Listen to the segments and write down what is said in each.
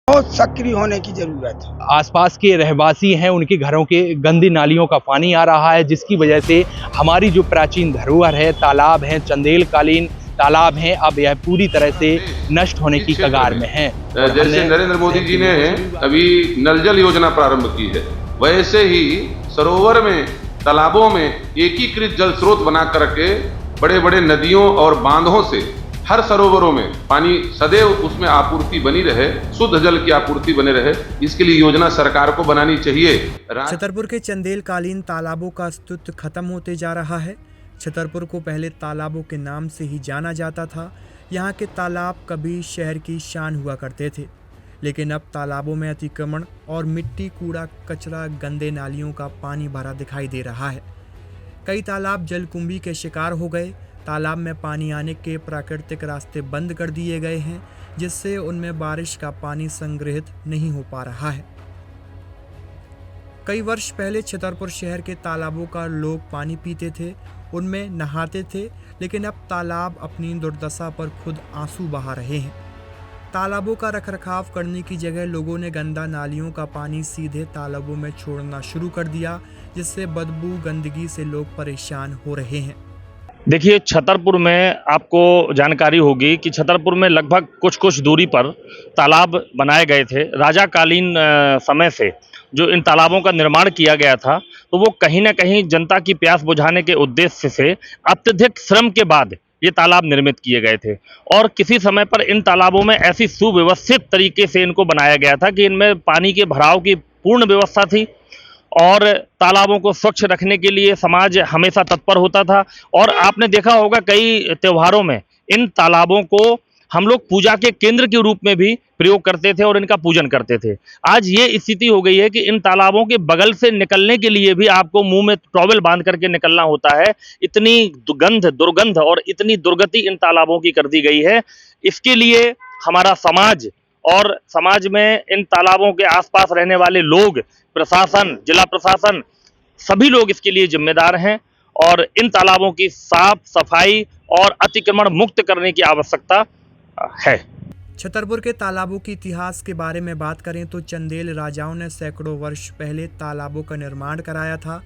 बहुत सक्रिय होने की जरूरत है। आसपास के रहवासी हैं, उनके घरों के गंदी नालियों का पानी आ रहा है, जिसकी वजह से हमारी जो प्राचीन धरोहर है, तालाब हैं, चंदेलकालीन तालाब हैं, अब यह पूरी तरह से नष्ट होने की कगार में हैं। जैसे नरेंद्र मोदी जी ने अभी नल जल योजना प्रारंभ की है, वैसे ही सरोवर में, तालाबों में एकीकृत जल स्रोत बना करके बड़े बड़े नदियों और बांधों से हर सरोवरों में पानी सदैव उसमें आपूर्ति बनी रहे, शुद्ध जल की आपूर्ति बने रहे, इसके लिए योजना सरकार को बनानी चाहिए। छतरपुर के चंदेलकालीन तालाबों का अस्तित्व खत्म होते जा रहा है। छतरपुर को पहले तालाबों के नाम से ही जाना जाता था। यहाँ के तालाब कभी शहर की शान हुआ करते थे, लेकिन अब तालाबों में अतिक्रमण और मिट्टी, कूड़ा, कचरा, गंदे नालियों का पानी भरा दिखाई दे रहा है। कई तालाब जलकुंभी के शिकार हो गए। तालाब में पानी आने के प्राकृतिक रास्ते बंद कर दिए गए हैं, जिससे उनमें बारिश का पानी संग्रहित नहीं हो पा रहा है। कई वर्ष पहले छतरपुर शहर के तालाबों का लोग पानी पीते थे, उनमें नहाते थे, लेकिन अब तालाब अपनी दुर्दशा पर खुद आंसू बहा रहे हैं। तालाबों का रखरखाव करने की जगह लोगों ने गंदा नालियों का पानी सीधे तालाबों में छोड़ना शुरू कर दिया, जिससे बदबू, गंदगी से लोग परेशान हो रहे हैं। देखिए, छतरपुर में आपको जानकारी होगी कि छतरपुर में लगभग कुछ दूरी पर तालाब बनाए गए थे। राजा कालीन समय से जो इन तालाबों का निर्माण किया गया था, तो वो कहीं ना कहीं जनता की प्यास बुझाने के उद्देश्य से अत्यधिक श्रम के बाद ये तालाब निर्मित किए गए थे। और किसी समय पर इन तालाबों में ऐसी सुव्यवस्थित तरीके से इनको बनाया गया था कि इनमें पानी के भराव की पूर्ण व्यवस्था थी और तालाबों को स्वच्छ रखने के लिए समाज हमेशा तत्पर होता था। और आपने देखा होगा कई त्योहारों में इन तालाबों को हम लोग पूजा के केंद्र के रूप में भी प्रयोग करते थे और इनका पूजन करते थे। आज ये स्थिति हो गई है कि इन तालाबों के बगल से निकलने के लिए भी आपको मुंह में टॉवेल बांध करके निकलना होता है। इतनी दुर्गंध और इतनी दुर्गति इन तालाबों की कर दी गई है। इसके लिए हमारा समाज और समाज में इन तालाबों के आसपास रहने वाले लोग, प्रशासन, जिला प्रशासन, सभी लोग इसके लिए जिम्मेदार हैं और इन तालाबों की साफ सफाई और अतिक्रमण मुक्त करने की आवश्यकता है। छतरपुर के तालाबों के इतिहास के बारे में बात करें तो चंदेल राजाओं ने सैकड़ों वर्ष पहले तालाबों का निर्माण कराया था।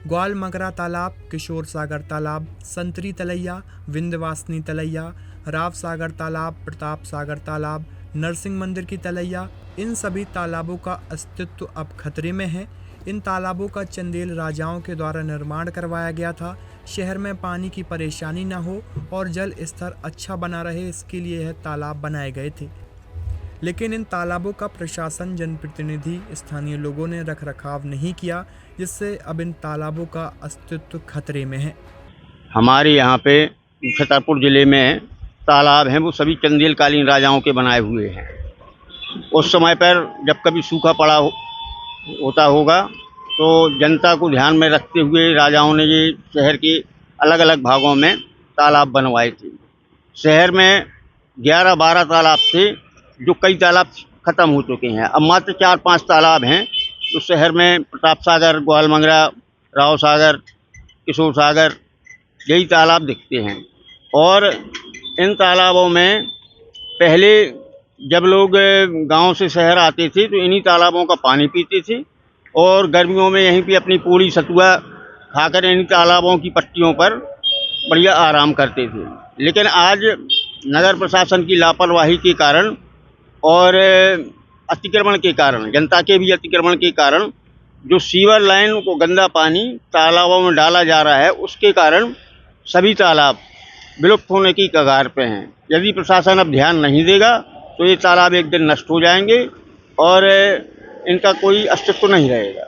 ग्वाल मंगरा तालाब, किशोर सागर तालाब, संतरी तलैया, विंध्यवासिनी तलैया, राव सागर तालाब, प्रताप सागर तालाब, नरसिंह मंदिर की तलैया, इन सभी तालाबों का अस्तित्व अब खतरे में है। इन तालाबों का चंदेल राजाओं के द्वारा निर्माण करवाया गया था। शहर में पानी की परेशानी न हो और जल स्तर अच्छा बना रहे, इसके लिए यह तालाब बनाए गए थे। लेकिन इन तालाबों का प्रशासन, जनप्रतिनिधि, स्थानीय लोगों ने रखरखाव नहीं किया, जिससे अब इन तालाबों का अस्तित्व खतरे में है। हमारे यहाँ पे छतरपुर जिले में तालाब हैं, वो सभी चंदेलकालीन राजाओं के बनाए हुए हैं। उस समय पर जब कभी सूखा पड़ा होता होगा तो जनता को ध्यान में रखते हुए राजाओं ने ये शहर के अलग अलग भागों में तालाब बनवाए थे। शहर में 11-12 तालाब थे, जो कई तालाब ख़त्म हो चुके हैं। अब मात्र 4-5 तालाब हैं जो शहर में, प्रताप सागर, ग्वाल मंगरा, राव सागर, किशोर सागर, यही तालाब दिखते हैं। और इन तालाबों में पहले जब लोग गांव से शहर आते थे तो इन्हीं तालाबों का पानी पीते थे और गर्मियों में यहीं पे अपनी पूड़ी सतुआ खाकर इन्हीं तालाबों की पट्टियों पर बढ़िया आराम करते थे। लेकिन आज नगर प्रशासन की लापरवाही के कारण और अतिक्रमण के कारण, जनता के भी अतिक्रमण के कारण, जो सीवर लाइन को गंदा पानी तालाबों में डाला जा रहा है, उसके कारण सभी तालाब विलुप्त होने की कगार पे हैं। यदि प्रशासन अब ध्यान नहीं देगा तो ये तालाब एक दिन नष्ट हो जाएंगे और इनका कोई अस्तित्व नहीं रहेगा।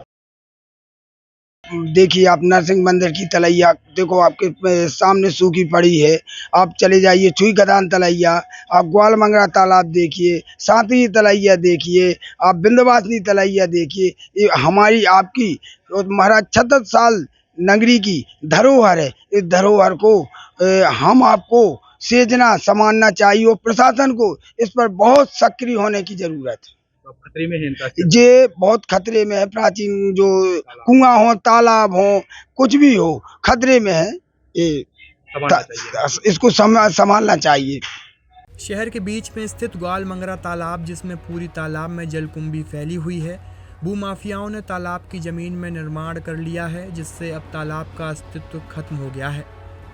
देखिए, आप नरसिंह मंदिर की तलैया देखो, आपके सामने सूखी पड़ी है। आप चले जाइए छुई गदान तलैया, आप ग्वाल मंगरा तालाब देखिए, सांतरी तलैया देखिए, आप विंध्यवासिनी तलैया देखिए। ये हमारी, आपकी महाराज 76 साल नगरी की धरोहर है। इस धरोहर को हम आपको सेजना समानना चाहिए और प्रशासन को इस पर बहुत सक्रिय होने की जरूरत है। खतरे में है, ये बहुत खतरे में है। प्राचीन जो कुआं हो, तालाब हो, कुछ भी हो, खतरे में है। ये इसको संभालना चाहिए। शहर के बीच में स्थित ग्वाल मंगरा तालाब, जिसमें पूरी तालाब में जलकुंभी फैली हुई है, भूमाफियाओं ने तालाब की ज़मीन में निर्माण कर लिया है, जिससे अब तालाब का अस्तित्व खत्म हो गया है।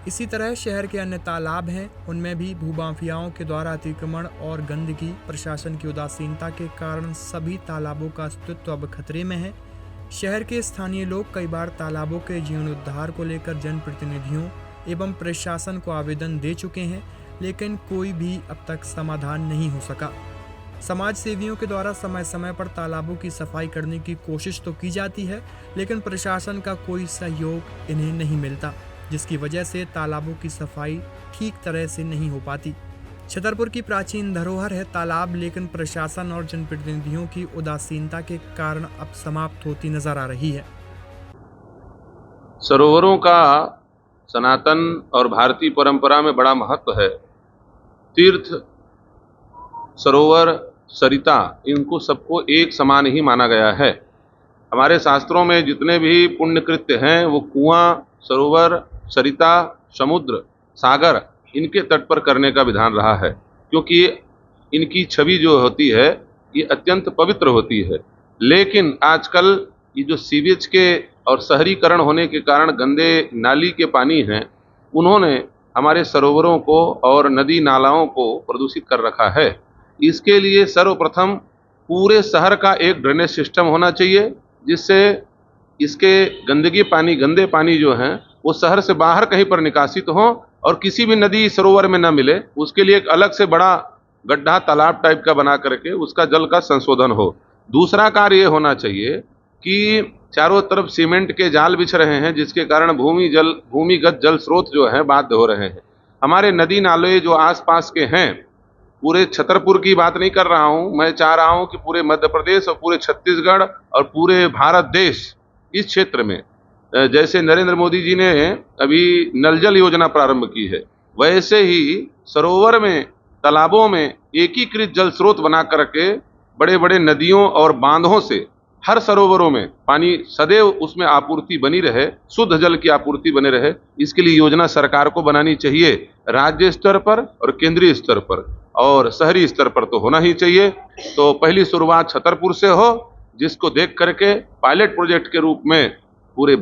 इसी तरह शहर के अन्य तालाब हैं, उनमें भी भूमाफियाओं के द्वारा अतिक्रमण और गंदगी, प्रशासन की उदासीनता के कारण सभी तालाबों का अस्तित्व अब खतरे में है। शहर के स्थानीय लोग कई बार तालाबों के जीर्णोद्धार को लेकर जनप्रतिनिधियों एवं प्रशासन को आवेदन दे चुके हैं, लेकिन कोई भी अब तक समाधान नहीं हो सका। समाज सेवियों के द्वारा समय समय पर तालाबों की सफाई करने की कोशिश तो की जाती है, लेकिन प्रशासन का कोई सहयोग इन्हें नहीं मिलता, जिसकी वजह से तालाबों की सफाई ठीक तरह से नहीं हो पाती। छतरपुर की प्राचीन धरोहर है तालाब, लेकिन प्रशासन और जनप्रतिनिधियों की उदासीनता के कारण अब समाप्त होती नजर आ रही है। सरोवरों का सनातन और भारतीय परंपरा में बड़ा महत्व है। तीर्थ, सरोवर, सरिता, इनको सबको एक समान ही माना गया है। हमारे शास्त्रों में जितने भी पुण्य कृत्य हैं वो कुआं, सरोवर, सरिता, समुद्र, सागर, इनके तट पर करने का विधान रहा है, क्योंकि इनकी छवि जो होती है ये अत्यंत पवित्र होती है। लेकिन आजकल ये जो सीवेज के और शहरीकरण होने के कारण गंदे नाली के पानी हैं, उन्होंने हमारे सरोवरों को और नदी नालाओं को प्रदूषित कर रखा है। इसके लिए सर्वप्रथम पूरे शहर का एक ड्रेनेज सिस्टम होना चाहिए, जिससे इसके गंदे पानी जो हैं वो शहर से बाहर कहीं पर निकासित हो और किसी भी नदी सरोवर में न मिले। उसके लिए एक अलग से बड़ा गड्ढा तालाब टाइप का बना करके उसका जल का संशोधन हो। दूसरा कार्य ये होना चाहिए कि चारों तरफ सीमेंट के जाल बिछ रहे हैं, जिसके कारण भूमिगत जल स्रोत जो हैं बाध्य हो रहे हैं। हमारे नदी नाले जो आसपास के हैं, पूरे छतरपुर की बात नहीं कर रहा हूं, मैं चाह रहा हूं कि पूरे मध्य प्रदेश और पूरे छत्तीसगढ़ और पूरे भारत देश इस क्षेत्र में, जैसे नरेंद्र मोदी जी ने अभी नल जल योजना प्रारंभ की है, वैसे ही सरोवर में, तालाबों में एकीकृत जल स्रोत बना करके बड़े बड़े नदियों और बांधों से हर सरोवरों में पानी सदैव उसमें आपूर्ति बनी रहे, शुद्ध जल की आपूर्ति बने रहे। इसके लिए योजना सरकार को बनानी चाहिए, राज्य स्तर पर और केंद्रीय स्तर पर और शहरी स्तर पर तो होना ही चाहिए। तो पहली शुरुआत छतरपुर से हो, जिसको देख करके पायलट प्रोजेक्ट के रूप में पूरे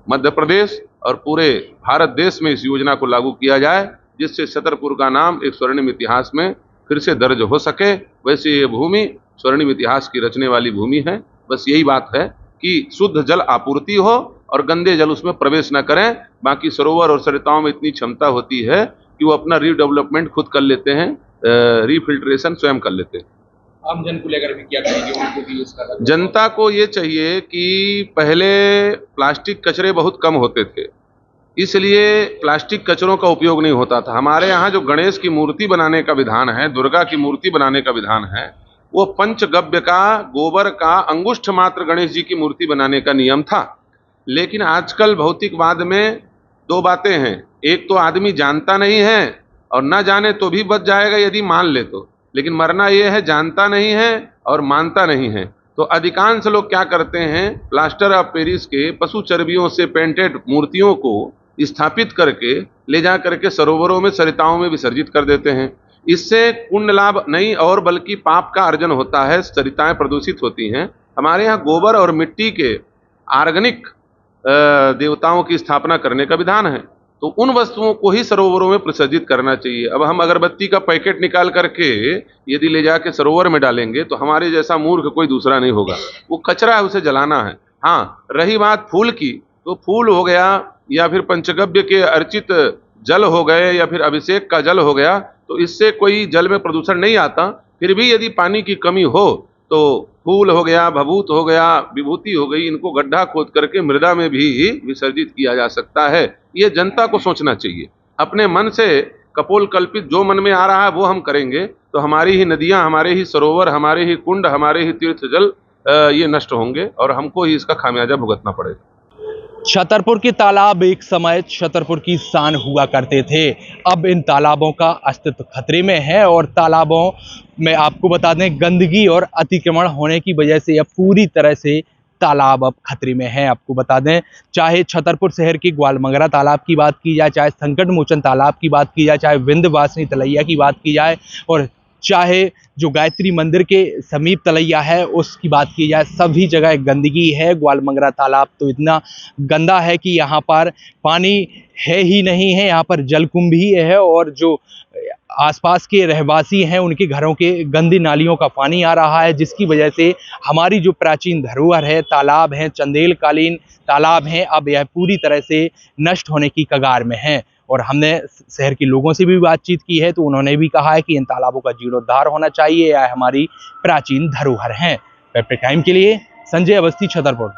मध्य प्रदेश और पूरे भारत देश में इस योजना को लागू किया जाए, जिससे छतरपुर का नाम एक स्वर्णिम इतिहास में फिर से दर्ज हो सके। वैसे ये भूमि स्वर्णिम इतिहास की रचने वाली भूमि है। बस यही बात है कि शुद्ध जल आपूर्ति हो और गंदे जल उसमें प्रवेश न करें। बाकी सरोवर और सरिताओं में इतनी क्षमता होती है कि वो अपना रीडेवलपमेंट खुद कर लेते हैं, रीफिल्ट्रेशन स्वयं कर लेते हैं। आम जन को लेकर भी क्या कहेंगे? उनको भी इसका जनता को ये चाहिए कि पहले प्लास्टिक कचरे बहुत कम होते थे, इसलिए प्लास्टिक कचरों का उपयोग नहीं होता था। हमारे यहाँ जो गणेश की मूर्ति बनाने का विधान है, दुर्गा की मूर्ति बनाने का विधान है, वो पंचगव्य का, गोबर का अंगुष्ठ मात्र गणेश जी की मूर्ति बनाने का नियम था। लेकिन आजकल भौतिकवाद में दो बातें हैं, एक तो आदमी जानता नहीं है और ना जाने तो भी बच जाएगा यदि मान ले तो, लेकिन मरना यह है जानता नहीं है और मानता नहीं है। तो अधिकांश लोग क्या करते हैं, प्लास्टर ऑफ पेरिस के पशु चर्बियों से पेंटेड मूर्तियों को स्थापित करके ले जा करके सरोवरों में, सरिताओं में विसर्जित कर देते हैं। इससे पुण्य लाभ नहीं और बल्कि पाप का अर्जन होता है, सरिताएं प्रदूषित होती हैं। हमारे यहाँ गोबर और मिट्टी के ऑर्गेनिक देवताओं की स्थापना करने का विधान है, तो उन वस्तुओं को ही सरोवरों में प्रसर्जित करना चाहिए। अब हम अगरबत्ती का पैकेट निकाल करके यदि ले जाके सरोवर में डालेंगे तो हमारे जैसा मूर्ख कोई दूसरा नहीं होगा। वो कचरा है, उसे जलाना है। हाँ, रही बात फूल की, तो फूल हो गया या फिर पंचगव्य के अर्चित जल हो गए या फिर अभिषेक का जल हो गया, तो इससे कोई जल में प्रदूषण नहीं आता। फिर भी यदि पानी की कमी हो तो फूल हो गया, भभूत हो गया, विभूति हो गई, इनको गड्ढा खोद करके मृदा में भी विसर्जित किया जा सकता है। ये जनता को सोचना चाहिए। अपने मन से कपोल कल्पित जो मन में आ रहा है वो हम करेंगे तो हमारी ही नदियां, हमारे ही सरोवर, हमारे ही कुंड, हमारे ही तीर्थ जल ये नष्ट होंगे और हमको ही इसका खामियाजा भुगतना पड़ेगा। छतरपुर के तालाब एक समय छतरपुर की शान हुआ करते थे। अब इन तालाबों का अस्तित्व खतरे में है और तालाबों में आपको बता दें गंदगी और अतिक्रमण होने की वजह से अब पूरी तरह से तालाब अब खतरे में हैं। आपको बता दें, चाहे छतरपुर शहर के ग्वालमंगरा तालाब की बात की जाए, चाहे संकट मोचन तालाब की बात की जाए, चाहे विंध्यवासिनी तलैया की बात की जाए, और चाहे जो गायत्री मंदिर के समीप तलैया है उसकी बात की जाए, सभी जगह गंदगी है। ग्वालमंगरा तालाब तो इतना गंदा है कि यहाँ पर पानी है ही नहीं है, यहाँ पर जलकुंभ ही है, और जो आसपास के रहवासी हैं उनके घरों के गंदी नालियों का पानी आ रहा है, जिसकी वजह से हमारी जो प्राचीन धरोहर है, तालाब हैं, चंदेलकालीन तालाब हैं, अब यह पूरी तरह से नष्ट होने की कगार में हैं। और हमने शहर के लोगों से भी बातचीत की है तो उन्होंने भी कहा है कि इन तालाबों का जीर्णोद्धार होना चाहिए, यह हमारी प्राचीन धरोहर हैं। वेब टाइम के लिए संजय अवस्थी, छतरपुर।